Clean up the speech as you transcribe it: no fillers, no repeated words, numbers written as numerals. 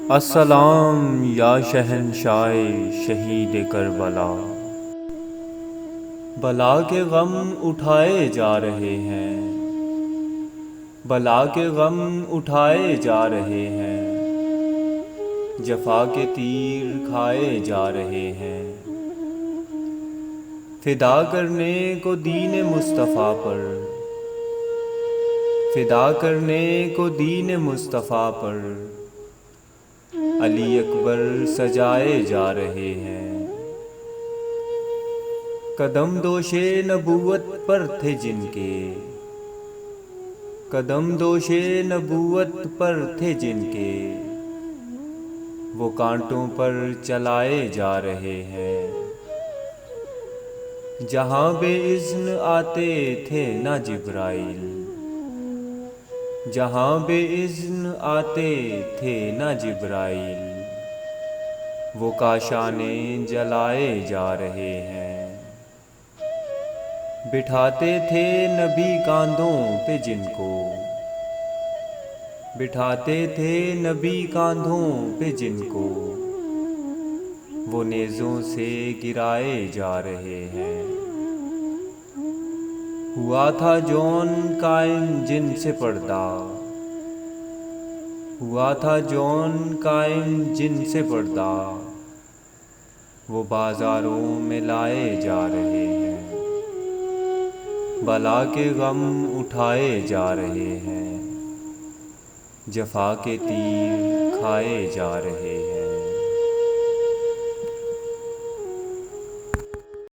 السلام یا شہنشاہ شہید کربلا، بلا کے غم اٹھائے جا رہے ہیں، بلا کے غم اٹھائے جا رہے ہیں، جفا کے تیر کھائے جا رہے ہیں، فدا کرنے کو دین مصطفیٰ پر، فدا کرنے کو دین مصطفیٰ پر علی اکبر سجائے جا رہے ہیں، قدم دوش نبوت پر تھے جن کے، قدم دوش نبوت پر تھے جن کے، وہ کانٹوں پر چلائے جا رہے ہیں، جہاں بے اذن آتے تھے نہ جبرائیل، جہاں بے اذن آتے تھے نہ جبرائیل، وہ کاشانیں جلائے جا رہے ہیں، بٹھاتے تھے نبی کاندھوں پہ جن کو، بٹھاتے تھے نبی کاندھوں پہ جن کو، وہ نیزوں سے گرائے جا رہے ہیں، ہوا تھا جون قائم جن سے پردہ، ہوا تھا جون قائم جن سے پردہ، وہ بازاروں میں لائے جا رہے ہیں، بلا کے غم اٹھائے جا رہے ہیں، جفا کے تیر کھائے جا رہے